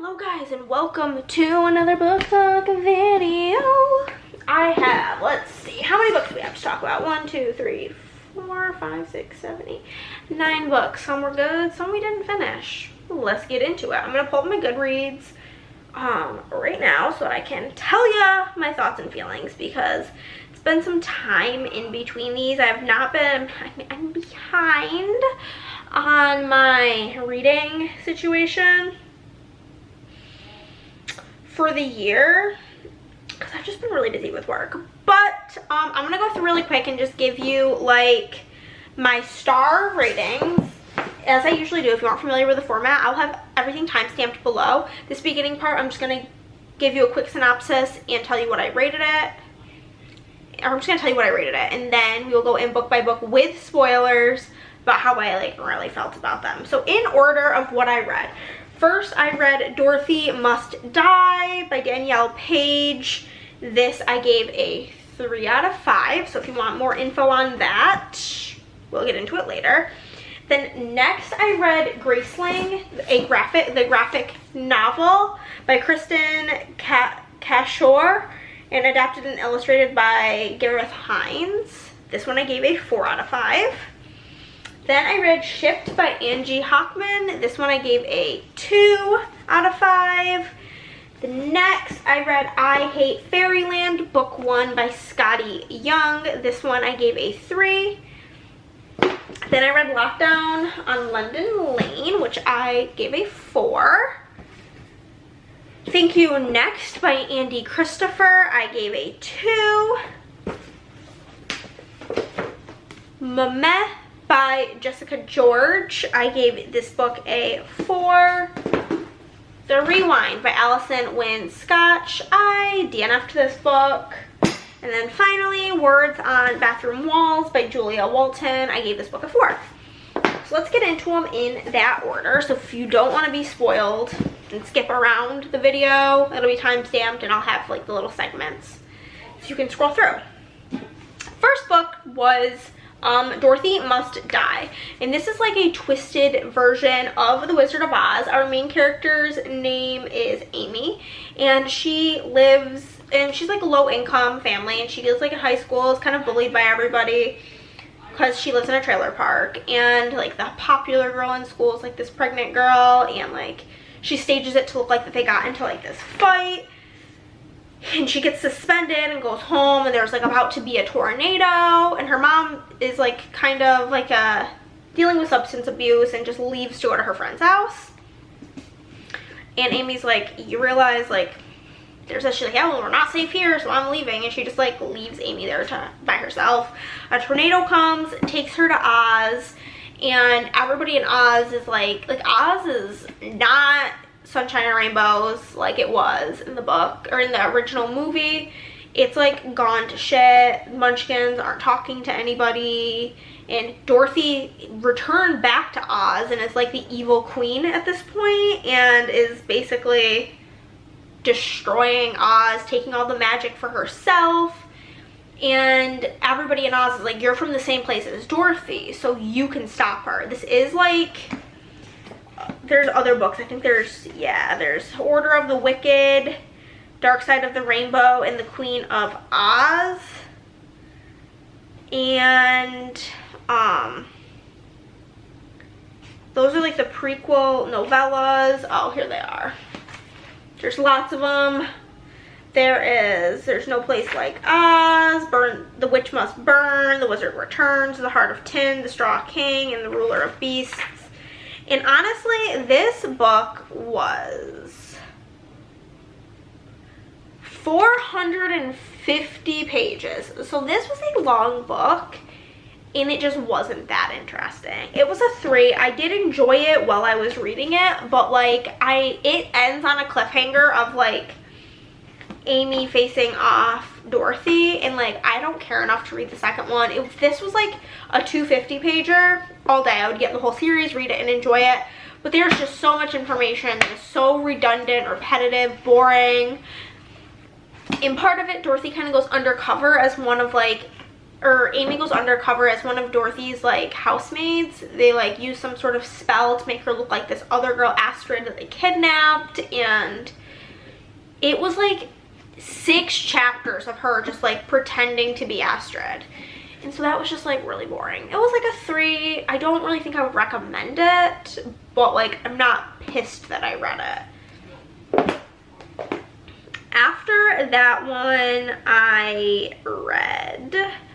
Hello guys, and welcome to another book talk video. I have, let's see, how many books do we have to talk about? 1, 2, 3, 4, 5, 6, 7, 8, 9 books. Some were good, some we didn't finish. Let's get into it. I'm gonna pull up my Goodreads right now so that I can tell you my thoughts and feelings, because it's been some time in between these. I have not been, I'm behind on my reading situation for the year because I've just been really busy with work. But I'm gonna go through really quick and just give you like my star ratings as I usually do. If you aren't familiar with the format, I'll have everything timestamped below. This beginning part, I'm just gonna give you a quick synopsis and tell you what I rated it. Or I'm just gonna tell you what I rated it, and then we will go in book by book with spoilers about how I like really felt about them. So in order of what I read. First, I read Dorothy Must Die by Danielle, Paige. This I gave a 3 out of 5. So if you want more info on that, we'll get into it later. Then next, I read Graceling, the graphic novel by Kristin, Cashore, and adapted and illustrated by Gareth Hines. This one I gave a 4 out of 5. Then I read Shipped by Angie, Hockman. This one I gave a 2 out of 5. The next I read I Hate Fairyland, book 1 by Skottie Young. This one I gave a 3. Then I read Lockdown on London Lane, which I gave a 4. Thank You Next by Andie Christopher, I gave a 2. Maame by Jessica George, I gave this book a 4. The Rewind by Allison, Winn, Scotch, I DNF'd this book. And then finally, Words on Bathroom Walls by Julia Walton, I gave this book a 4. So let's get into them in that order. So if you don't want to be spoiled and skip around the video, it'll be time stamped and I'll have like the little segments so you can scroll through. First book was Dorothy Must Die, and this is like a twisted version of The Wizard of Oz. Our main character's name is Amy, and she lives, and she's like a low-income family, and she goes like in high school, is kind of bullied by everybody because she lives in a trailer park, and like the popular girl in school is like this pregnant girl, and like she stages it to look like that they got into like this fight. And she gets suspended and goes home, and there's like about to be a tornado, and her mom is like kind of like dealing with substance abuse and just leaves to go to her friend's house. And Amy's like, you realize like there's this, she's like, yeah, well, we're not safe here, so I'm leaving. And she just like leaves Amy there by herself. A tornado comes, takes her to Oz, and everybody in Oz is like Oz is not sunshine and rainbows like it was in the book or in the original movie. It's like gone to shit. Munchkins aren't talking to anybody, and Dorothy returned back to Oz and is like the evil queen at this point and is basically destroying Oz, taking all the magic for herself. And everybody in Oz is like, you're from the same place as Dorothy, so you can stop her. This is like, there's other books. I think there's Order of the Wicked, Dark Side of the Rainbow, and The Queen of Oz. And those are like the prequel novellas. Oh, here they are. There's lots of them. There's No Place Like Oz, The Witch Must Burn, The Wizard Returns, The Heart of Tin, The Straw King, and The Ruler of Beasts. And honestly, this book was 450 pages. So this was a long book, and it just wasn't that interesting. It was a 3. I did enjoy it while I was reading it, but like it ends on a cliffhanger of like Amy facing off Dorothy, and like I don't care enough to read the second one. If this was like a 250 pager all day, I would get the whole series, read it, and enjoy it. But there's just so much information that is so redundant, repetitive, boring. In part of it, Dorothy kind of goes undercover as one of like or Amy goes undercover as one of Dorothy's like housemaids. They like use some sort of spell to make her look like this other girl, Astrid, that they kidnapped, and it was like 6 chapters of her just like pretending to be Astrid. And so that was just like really boring. It was like a 3. I don't really think I would recommend it, but like I'm not pissed that I read it. After that one, I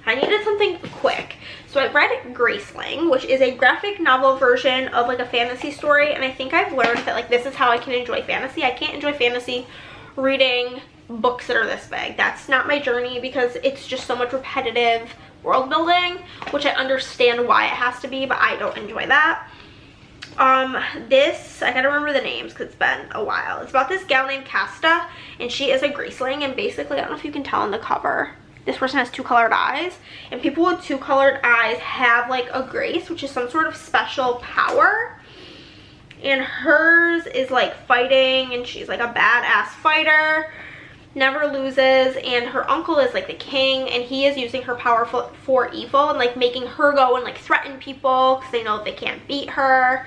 needed something quick. So I read Graceling, which is a graphic novel version of like a fantasy story. And I think I've learned that like this is how I can enjoy fantasy. I can't enjoy fantasy reading books that are this big. That's not my journey because it's just so much repetitive world building, which I understand why it has to be, but I don't enjoy that. This, I gotta remember the names because it's been a while. It's about this gal named Casta, and she is a Graceling, and basically, I don't know if you can tell on the cover, this person has 2 colored eyes, and people with 2 colored eyes have like a grace, which is some sort of special power, and hers is like fighting, and she's like a badass fighter, never loses, and her uncle is like the king, and he is using her power for evil and like making her go and like threaten people because they know they can't beat her,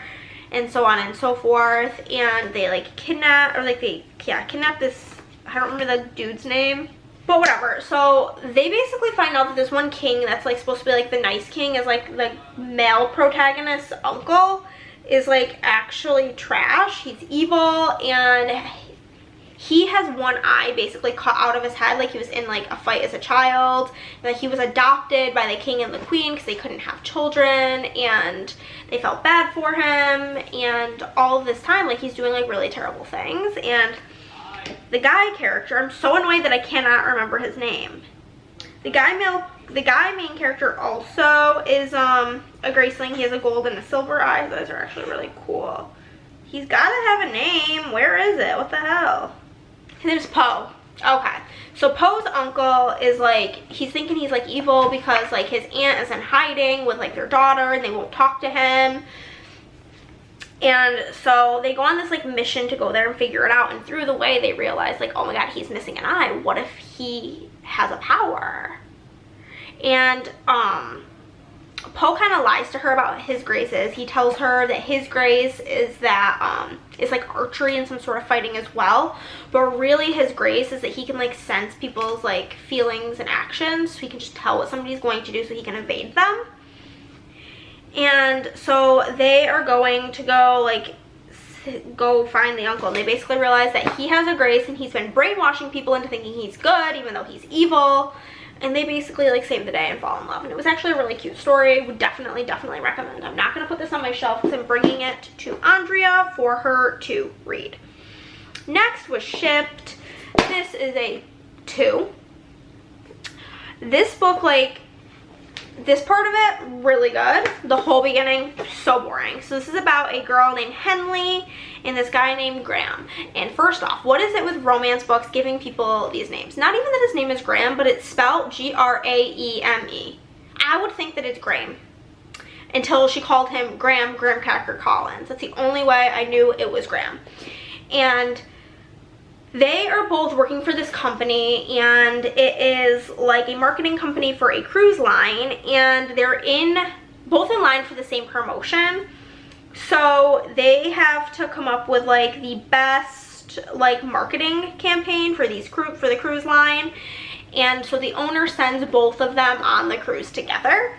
and so on and so forth. And they like kidnap, or like they kidnap this, I don't remember the dude's name, but whatever. So they basically find out that this one king that's like supposed to be like the nice king is like the male protagonist's uncle is like actually trash. He's evil, and he has one eye basically cut out of his head, like he was in like a fight as a child, and like he was adopted by the king and the queen because they couldn't have children, and they felt bad for him, and all of this time like he's doing like really terrible things. And the guy character, I'm so annoyed that I cannot remember his name. The guy main character also is a Graceling. He has a gold and a silver eye. Those are actually really cool. He's gotta have a name. Where is it? What the hell? His name's Poe. Okay, so Poe's uncle is like, he's thinking he's like evil because like his aunt is in hiding with like their daughter, and they won't talk to him. And so they go on this like mission to go there and figure it out, and through the way they realize like, oh my god, he's missing an eye. What if he has a power? And Poe kind of lies to her about his graces. He tells her that his grace is that it's like archery and some sort of fighting as well, but really his grace is that he can like sense people's like feelings and actions, so he can just tell what somebody's going to do so he can evade them. And so they are going to go find the uncle, and they basically realize that he has a grace and he's been brainwashing people into thinking he's good even though he's evil. And they basically like save the day and fall in love. And it was actually a really cute story. Would definitely recommend. I'm not going to put this on my shelf because I'm bringing it to Andrea for her to read. Next was Shipped. This is a 2. This book, like, this part of it, really good. The whole beginning, so boring. So this is about a girl named Henley and this guy named Graham. And first off, what is it with romance books giving people these names? Not even that his name is Graham, but it's spelled G-R-A-E-M-E. I would think that it's Graham until she called him Graham Cracker Collins. That's the only way I knew it was Graham. And they are both working for this company, and it is like a marketing company for a cruise line, and they're both in line for the same promotion. So they have to come up with like the best like marketing campaign for the cruise line. And so the owner sends both of them on the cruise together,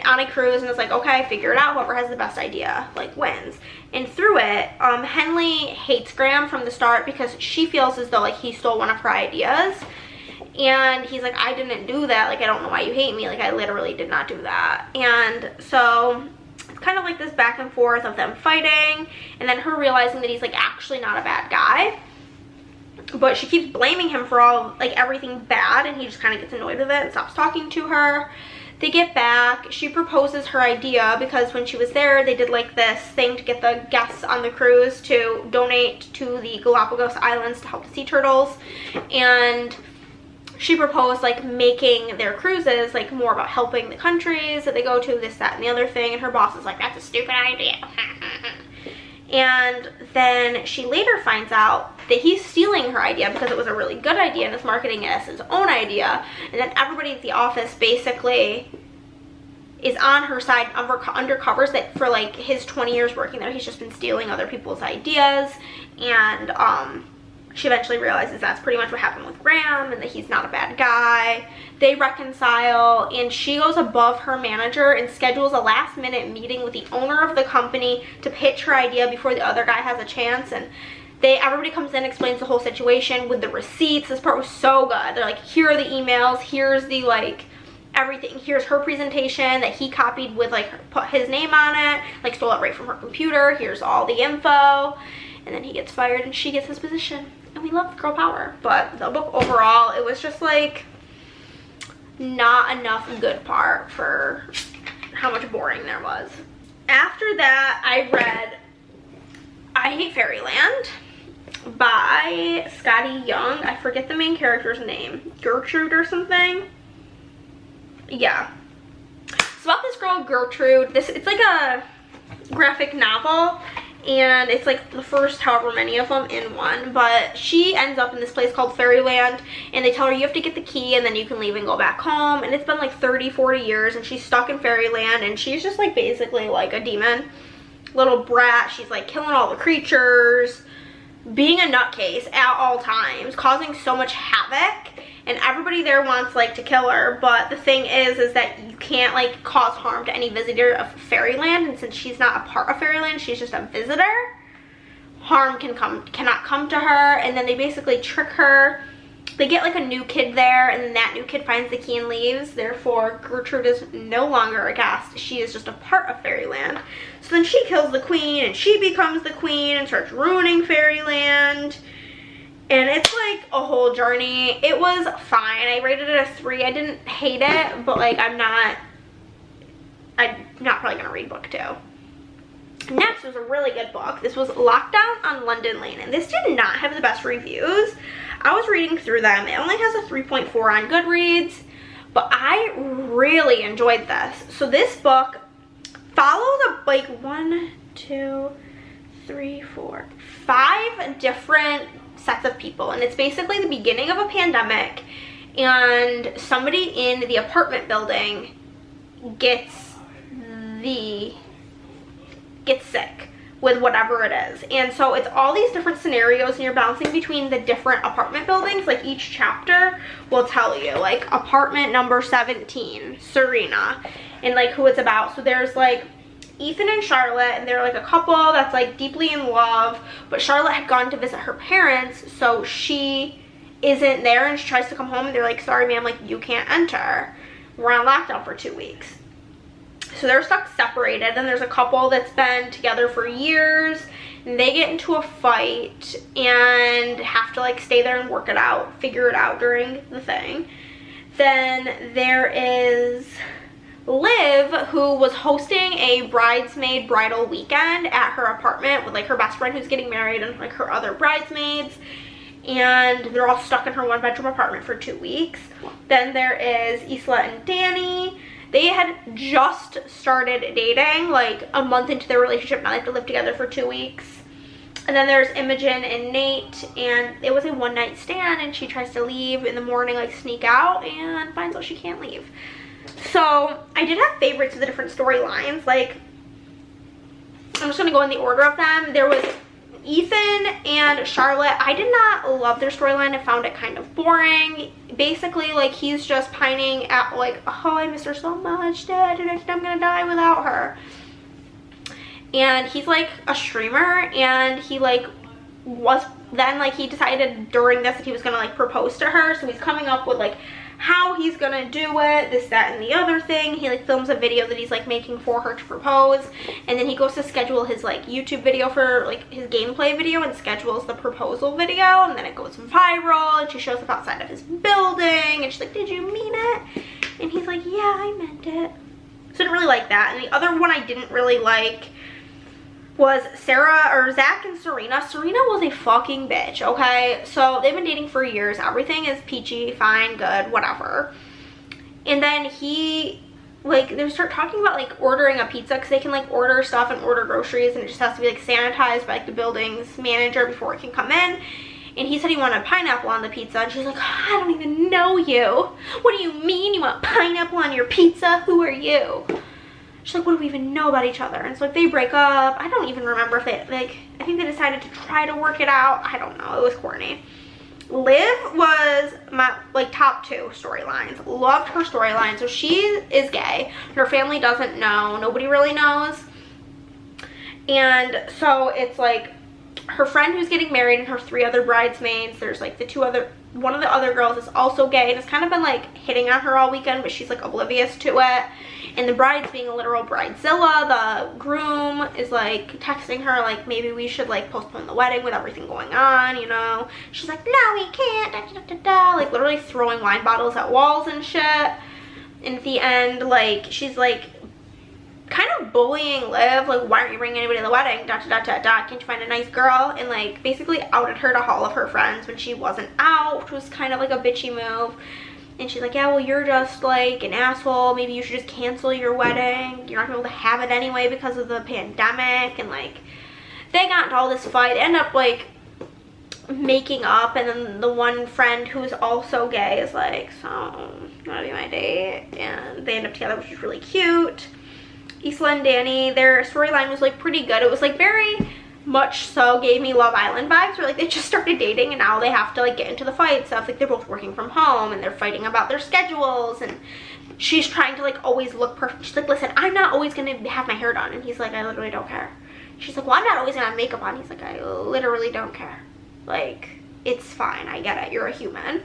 on a cruise, and it's like, okay, figure it out. Whoever has the best idea like wins. And through it, Henley hates Graham from the start because she feels as though like he stole one of her ideas, and he's like, I didn't do that, like I don't know why you hate me, like I literally did not do that. And so it's kind of like this back and forth of them fighting, and then her realizing that he's like actually not a bad guy, but she keeps blaming him for all like everything bad, and he just kind of gets annoyed with it and stops talking to her. They get back, she proposes her idea because when she was there they did like this thing to get the guests on the cruise to donate to the Galapagos Islands to help the sea turtles, and she proposed like making their cruises like more about helping the countries that they go to, this, that, and the other thing, and her boss is like, that's a stupid idea. And then she later finds out that he's stealing her idea because it was a really good idea and is marketing it as his own idea. And then everybody at the office basically is on her side undercovers that for like his 20 years working there, he's just been stealing other people's ideas. And she eventually realizes that's pretty much what happened with Graham and that he's not a bad guy. They reconcile, and she goes above her manager and schedules a last-minute meeting with the owner of the company to pitch her idea before the other guy has a chance. And everybody comes in, explains the whole situation with the receipts. This part was so good. They're like, here are the emails, here's the like everything, here's her presentation that he copied with like put his name on it, like stole it right from her computer, here's all the info. And then he gets fired and she gets his position. And we love girl power. But the book overall, it was just like not enough good part for how much boring there was. After that, I read I Hate Fairyland by Skottie Young. I forget the main character's name. Gertrude or something. Yeah. It's about this girl, Gertrude. It's like a graphic novel. And it's like the first however many of them in one, but she ends up in this place called Fairyland, and they tell her you have to get the key and then you can leave and go back home. And it's been like 30-40 years and she's stuck in Fairyland, and she's just like basically like a demon little brat. She's like killing all the creatures, being a nutcase at all times, causing so much havoc, and everybody there wants like to kill her. But the thing is that you can't like cause harm to any visitor of Fairyland, and since she's not a part of Fairyland, she's just a visitor, harm cannot come to her. And then they basically trick her. They get like a new kid there, and then that new kid finds the key and leaves. Therefore, Gertrude is no longer a guest. She is just a part of Fairyland. So then she kills the queen, and she becomes the queen and starts ruining Fairyland. And it's like a whole journey. It was fine. I rated it a 3. I didn't hate it, but like I'm not probably gonna read book 2. Next was a really good book. This was Lockdown on London Lane, and this did not have the best reviews. I was reading through them. It only has a 3.4 on Goodreads, but I really enjoyed this. So this book follows like 1, 2, 3, 4, 5 different sets of people, and it's basically the beginning of a pandemic, and somebody in the apartment building gets sick with whatever it is. And so it's all these different scenarios, and you're bouncing between the different apartment buildings. Like each chapter will tell you like apartment number 17, Serena, and like who it's about. So there's like Ethan and Charlotte, and they're like a couple that's like deeply in love, but Charlotte had gone to visit her parents, so she isn't there, and she tries to come home, and they're like, sorry ma'am, like you can't enter, we're on lockdown for 2 weeks. So they're stuck separated. Then there's a couple that's been together for years, and they get into a fight and have to like stay there and work it out, figure it out during the thing. Then there is Liv, who was hosting a bridesmaid bridal weekend at her apartment with like her best friend who's getting married and like her other bridesmaids, and they're all stuck in her 1-bedroom apartment for 2 weeks. Then there is Isla and Danny. They had just started dating like a month into their relationship. Now they have to live together for 2 weeks. And then there's Imogen and Nate, and it was a one-night stand, and she tries to leave in the morning, like sneak out, and finds out she can't leave. So I did have favorites of the different storylines. Like, I'm just gonna go in the order of them. There was Ethan and Charlotte. I did not love their storyline. I found it kind of boring. Basically, like, he's just pining at like, oh, I miss her so much, Dad, and I'm gonna die without her. And he's like a streamer, and he like he decided during this that he was gonna like propose to her. So he's coming up with like how he's gonna do it, this, that, and the other thing. He like films a video that he's like making for her to propose, and then he goes to schedule his like YouTube video for like his gameplay video, and schedules the proposal video, and then it goes viral, and she shows up outside of his building, and she's like, did you mean it? And he's like, yeah, I meant it. So I didn't really like that. And the other one I didn't really like was Zach and Serena. Serena was a fucking bitch, okay? So they've been dating for years. Everything is peachy, fine, good, whatever. And then they start talking about like ordering a pizza, because they can like order stuff and order groceries, and it just has to be like sanitized by like the building's manager before it can come in. And he said he wanted pineapple on the pizza. And she's like, I don't even know you. What do you mean you want pineapple on your pizza? Who are you? She's like, what do we even know about each other? And so like they break up. I don't even remember if they, like, I think they decided to try to work it out. I don't know. It was corny. Liv was my like top 2 storylines. Loved her storyline. So she is gay. Her family doesn't know. Nobody really knows. And so it's like her friend who's getting married and her 3 other bridesmaids. There's like one of the other girls is also gay and it's kind of been like hitting on her all weekend, but she's like oblivious to it. And the bride's being a literal bridezilla. The groom is like texting her like, maybe we should like postpone the wedding with everything going on, you know. She's like, no, we can't, da, da, da, da. Like literally throwing wine bottles at walls and shit. And at the end, like, she's like kind of bullying Liv, like, why aren't you bringing anybody to the wedding, da, da, da, da, da. Can't you find a nice girl? And like basically outed her to all of her friends when she wasn't out, which was kind of like a bitchy move. And she's like, yeah, well, you're just like an asshole. Maybe you should just cancel your wedding. You're not gonna be able to have it anyway because of the pandemic. And like they got into all this fight, end up like making up. And then the one friend who's also gay is like, so you wanna be my date? And they end up together, which is really cute. Isla and Danny, their storyline was like pretty good. It was like very much so gave me Love Island vibes, where like they just started dating and now they have to like get into the fight stuff. Like they're both working from home and they're fighting about their schedules, and she's trying to like always look perfect. She's like, listen, I'm not always gonna have my hair done. And he's like, I literally don't care. She's like, well, I'm not always gonna have makeup on. He's like, I literally don't care. Like, it's fine, I get it, you're a human.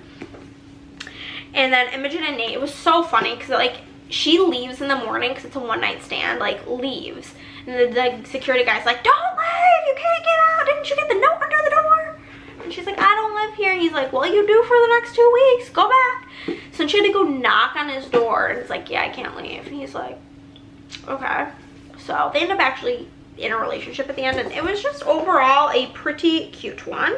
And then Imogen and Nate, it was so funny because like she leaves in the morning because it's a one-night stand, like leaves. And the security guy's like, don't leave, you can't get out. Didn't you get the note under the door? And she's like, I don't live here. And he's like, well, you do for the next 2 weeks. Go back. So she had to go knock on his door. And it's like, yeah, I can't leave. And he's like, okay. So they end up actually in a relationship at the end. And it was just overall a pretty cute one.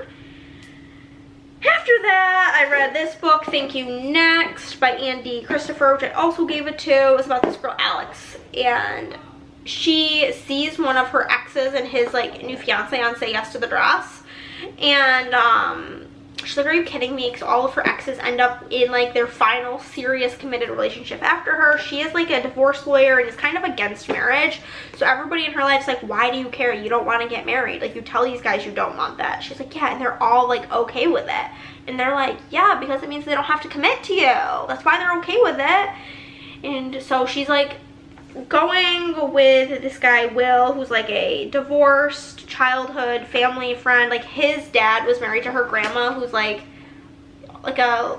After that, I read this book, Thank You Next, by Andie Christopher, which I also gave it to. It was about this girl, Alex. And she sees one of her exes and his like new fiance on Say Yes to the Dress, and she's like, are you kidding me? Because all of her exes end up in like their final serious committed relationship after her. She is like a divorce lawyer and is kind of against marriage, so everybody in her life's like, why do you care? You don't want to get married. Like, you tell these guys you don't want that. She's like, yeah. And they're all like okay with it, and they're like, yeah, because it means they don't have to commit to you. That's why they're okay with it. And so she's like going with this guy Will, who's like a divorced childhood family friend. Like his dad was married to her grandma, who's like a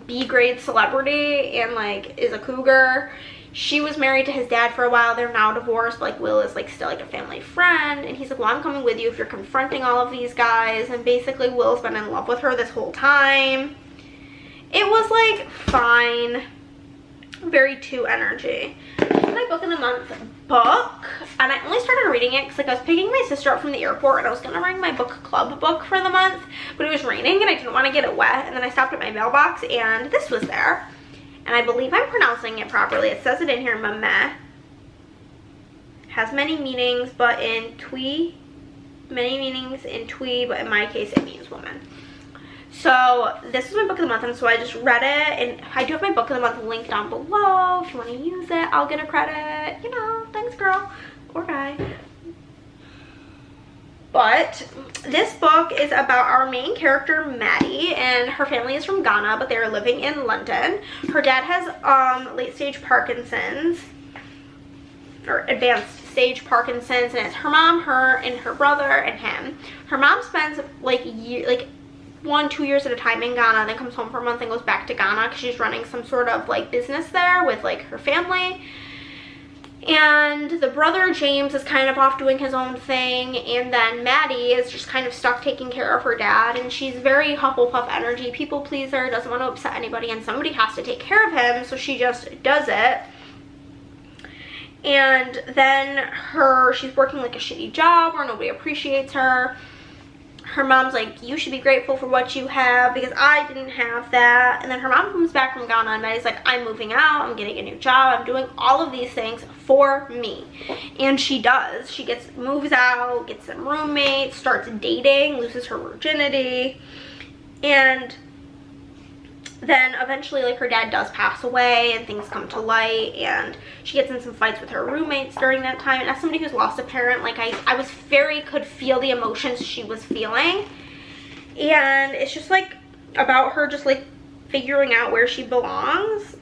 B-grade celebrity and like is a cougar. She was married to his dad for a while. They're now divorced, but like Will is like still like a family friend. And he's like, well, I'm coming with you if you're confronting all of these guys. And basically Will's been in love with her this whole time. It was like fine, very 2 energy. My book of the month book, and I only started reading it because like I was picking my sister up from the airport and I was gonna bring my book club book for the month, but it was raining and I didn't want to get it wet. And then I stopped at my mailbox and this was there, and I believe I'm pronouncing it properly. It says it in here, Maame. Has many meanings, but in Twi, but in my case it means woman. So this is my book of the month, and so I just read it, and I do have my book of the month link down below. If you want to use it, I'll get a credit. You know, thanks girl or guy. But this book is about our main character, Maddie, and her family is from Ghana, but they're living in London. Her dad has late stage Parkinson's, or advanced stage Parkinson's, and it's her mom, her, and her brother, and him. Her mom spends like 1-2 years at a time in Ghana, then comes home for a month and goes back to Ghana because she's running some sort of like business there with like her family. And the brother James is kind of off doing his own thing, and then Maddie is just kind of stuck taking care of her dad, and she's very Hufflepuff energy, people pleaser, doesn't want to upset anybody, and somebody has to take care of him, so she just does it. And then she's working like a shitty job where nobody appreciates her. Her mom's like, you should be grateful for what you have because I didn't have that. And then her mom comes back from Ghana and Maddie's like, I'm moving out, I'm getting a new job, I'm doing all of these things for me. And she does. She moves out, gets some roommates, starts dating, loses her virginity. And then eventually, like, her dad does pass away and things come to light, and she gets in some fights with her roommates during that time. And as somebody who's lost a parent, like, I was could feel the emotions she was feeling. And it's just, like, about her just, like, figuring out where she belongs.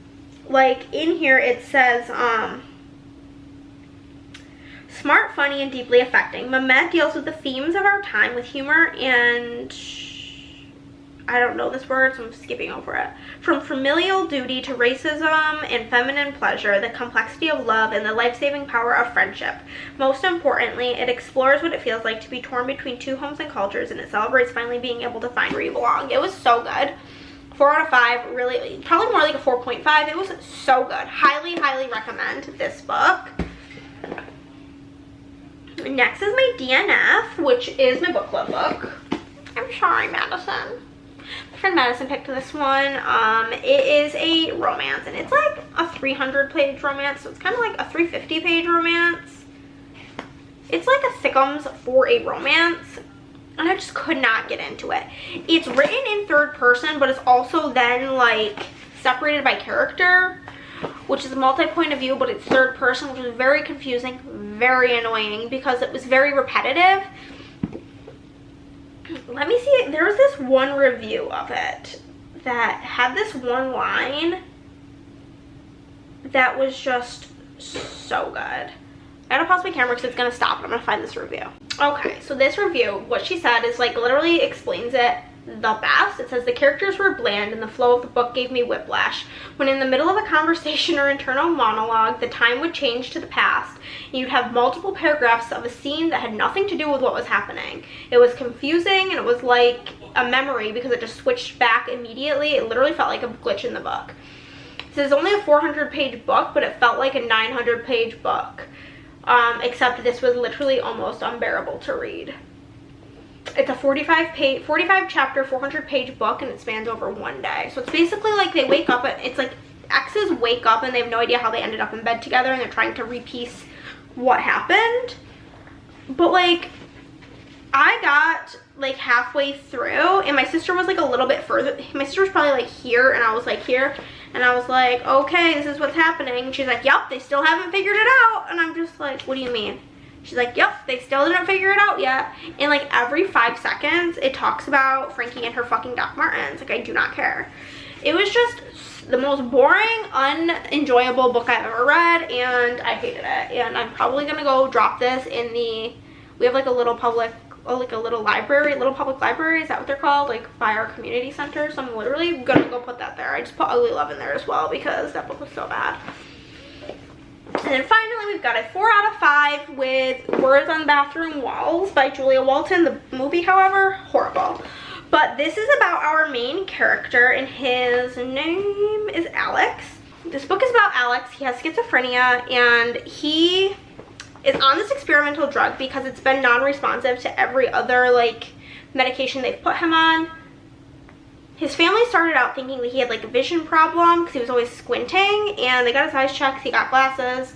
Like, in here it says, smart, funny, and deeply affecting. Maame deals with the themes of our time with humor and, I don't know this word, so I'm skipping over it. From familial duty to racism and feminine pleasure, the complexity of love and the life-saving power of friendship. Most importantly, it explores what it feels like to be torn between two homes and cultures, and it celebrates finally being able to find where you belong. It was so good. 4 out of 5, really, probably more like a 4.5. It was so good. Highly, highly recommend this book. Next is my DNF, which is my book club book. I'm sorry, Madison. My friend Madison picked this one. It is a romance, and it's like a 300-page romance, so it's kind of like a 350-page romance. It's like a thickums for a romance, and I just could not get into it. It's written in third person, but it's also then, like, separated by character, which is a multi-point of view, but it's third person, which is very confusing, very annoying, because it was very repetitive. Let me see, there was this one review of it that had this one line that was just so good. I gotta pause my camera because it's gonna stop and I'm gonna find this review. Okay, so this review, what she said is, like, literally explains it the best. It says, the characters were bland and the flow of the book gave me whiplash. When in the middle of a conversation or internal monologue, the time would change to the past, and you'd have multiple paragraphs of a scene that had nothing to do with what was happening. It was confusing, and it was like a memory because it just switched back immediately. It literally felt like a glitch in the book. This is only a 400-page book, but it felt like a 900-page book. Except this was literally almost unbearable to read. It's a 45 chapter, 400-page book, and it spans over one day. So it's basically like they wake up, it's like exes wake up and they have no idea how they ended up in bed together, and they're trying to repiece what happened. But, like, I got, like, halfway through, and my sister was, like, a little bit further. My sister was probably, like, here, and I was, like, here. And I was like, okay, this is what's happening. And she's like, yep, they still haven't figured it out. And I'm just like, what do you mean? She's like, yep, they still didn't figure it out yet. And, like, every 5 seconds, it talks about Frankie and her fucking Doc Martens. Like, I do not care. It was just the most boring, unenjoyable book I've ever read, and I hated it. And I'm probably gonna go drop this in the, we have, like, a little public, like a little library, little public library, is that what they're called, like, by our community center. So I'm literally gonna go put that there. I just put Ugly Love in there as well because that book was so bad. And then finally we've got a 4 out of 5 with Words on Bathroom Walls by Julia Walton. The movie, however, horrible. But this is about our main character, and his name is Alex. This book is about Alex. He has schizophrenia, and he is on this experimental drug because it's been non-responsive to every other, like, medication they've put him on. His family started out thinking that he had, like, a vision problem because he was always squinting, and they got his eyes checked, he got glasses.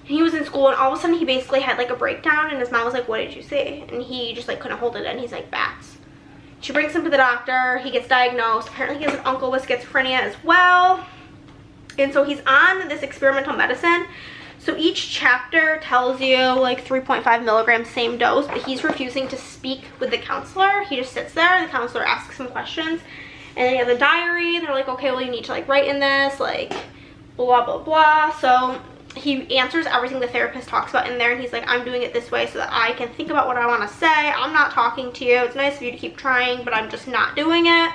He was in school, and all of a sudden he basically had, like, a breakdown, and his mom was like, what did you see? And he just, like, couldn't hold it in. He's like, bats. She brings him to the doctor. He gets diagnosed. Apparently he has an uncle with schizophrenia as well. And so he's on this experimental medicine. So each chapter tells you, like, 3.5 milligrams, same dose, but he's refusing to speak with the counselor. He just sits there, the counselor asks him questions, and then he has a diary, and they're like, okay, well, you need to, like, write in this, like, blah, blah, blah. So he answers everything the therapist talks about in there, and he's like, I'm doing it this way so that I can think about what I want to say. I'm not talking to you. It's nice of you to keep trying, but I'm just not doing it.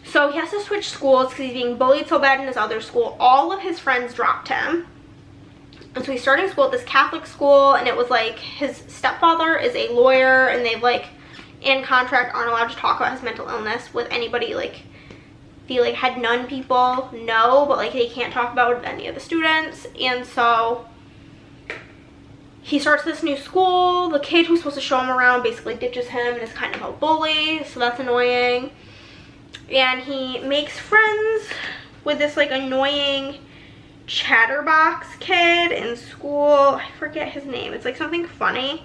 So he has to switch schools because he's being bullied so bad in his other school. All of his friends dropped him. And so he's starting school at this Catholic school, and it was like his stepfather is a lawyer, and they've, like, in contract aren't allowed to talk about his mental illness with anybody. Like, the, like, head nun people know, but, like, they can't talk about it with any of the students. And so he starts this new school. The kid who's supposed to show him around basically ditches him and is kind of a bully, so that's annoying. And he makes friends with this, like, annoying chatterbox kid in school. I forget his name. It's like something funny,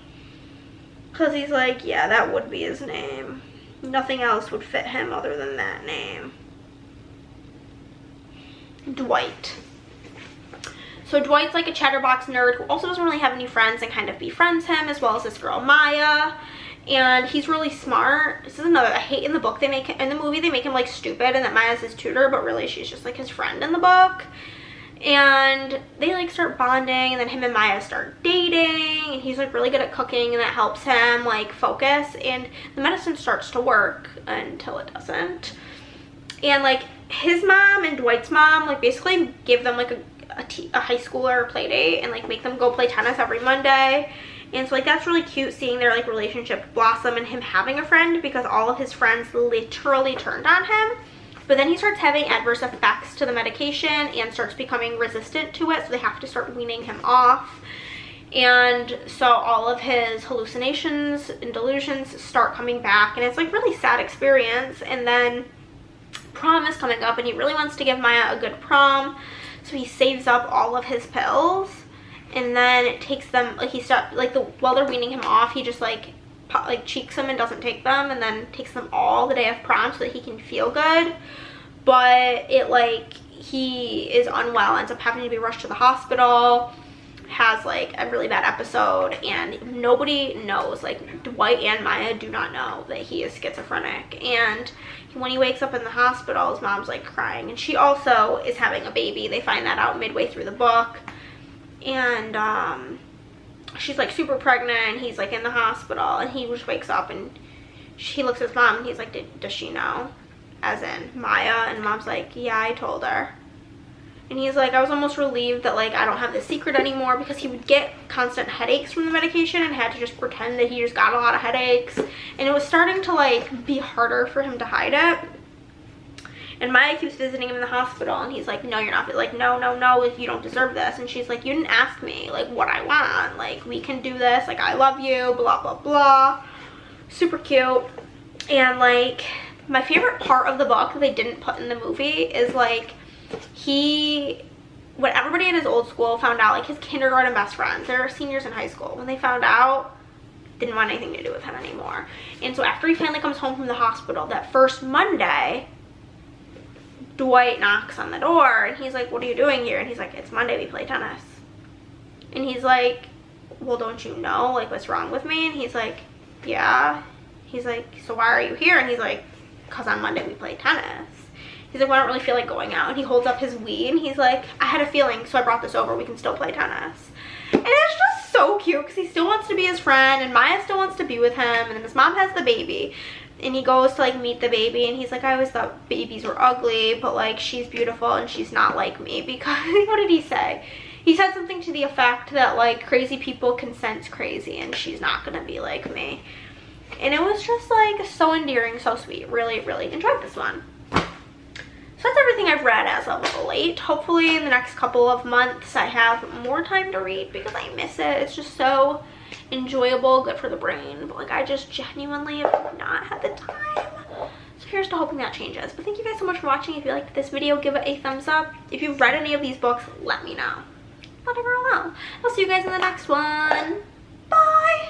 because he's like, yeah, that would be his name. Nothing else would fit him other than that name. Dwight. So Dwight's like a chatterbox nerd who also doesn't really have any friends and kind of befriends him, as well as this girl Maya. And he's really smart. This is another, I hate in the book they make him, in the movie they make him like stupid and that Maya's his tutor, but really she's just like his friend in the book. And they like start bonding, and then him and Maya start dating, and he's like really good at cooking, and that helps him like focus, and the medicine starts to work until it doesn't. And like his mom and Dwight's mom like basically give them like a high schooler play date and like make them go play tennis every Monday. And so like that's really cute seeing their like relationship blossom and him having a friend, because all of his friends literally turned on him. But then he starts having adverse effects to the medication and starts becoming resistant to it, so they have to start weaning him off. And so all of his hallucinations and delusions start coming back, and it's like really sad experience. And then prom is coming up, and he really wants to give Maya a good prom, so he saves up all of his pills, and then takes them, like he stopped, like while they're weaning him off, he just like cheeks them and doesn't take them, and then takes them all the day of prom so that he can feel good. But it like he is unwell, ends up having to be rushed to the hospital, has like a really bad episode, and nobody knows, like Dwight and Maya do not know that he is schizophrenic. And when he wakes up in the hospital, his mom's like crying, and she also is having a baby. They find that out midway through the book. And she's like super pregnant, and he's like in the hospital, and he just wakes up and he looks at his mom and he's like, does she know? As in Maya. And mom's like, yeah, I told her. And he's like, I was almost relieved that like I don't have this secret anymore, because he would get constant headaches from the medication and had to just pretend that he just got a lot of headaches, and it was starting to like be harder for him to hide it. And Maya keeps visiting him in the hospital, and he's like, no, you're not, like, no, you don't deserve this. And she's like, you didn't ask me, like, what I want. Like, we can do this. Like, I love you, blah, blah, blah. Super cute. And, like, my favorite part of the book that they didn't put in the movie is, like, when everybody in his old school found out, like, his kindergarten best friends, they're seniors in high school, when they found out, didn't want anything to do with him anymore. And so after he finally comes home from the hospital, that first Monday, Dwight knocks on the door, and he's like, what are you doing here? And he's like, it's Monday, we play tennis. And he's like, well, don't you know, like, what's wrong with me? And he's like, yeah. He's like, so why are you here? And he's like, because on Monday we play tennis. He's like, well, I don't really feel like going out. And he holds up his Wii, and he's like, I had a feeling, so I brought this over, we can still play tennis. And it's just so cute, because he still wants to be his friend, and Maya still wants to be with him, and then his mom has the baby. And he goes to like meet the baby, and he's like, I always thought babies were ugly, but like she's beautiful and she's not like me, because what did he say? He said something to the effect that like crazy people can sense crazy, and she's not gonna be like me. And it was just like so endearing, so sweet. Really, really enjoyed this one. So that's everything I've read as of late. Hopefully in the next couple of months I have more time to read, because I miss it. It's just so enjoyable, good for the brain, but like I just genuinely have not had the time. So here's to hoping that changes. But thank you guys so much for watching. If you liked this video, give it a thumbs up. If you've read any of these books, let me know. Let a girl know. I'll see you guys in the next one. Bye.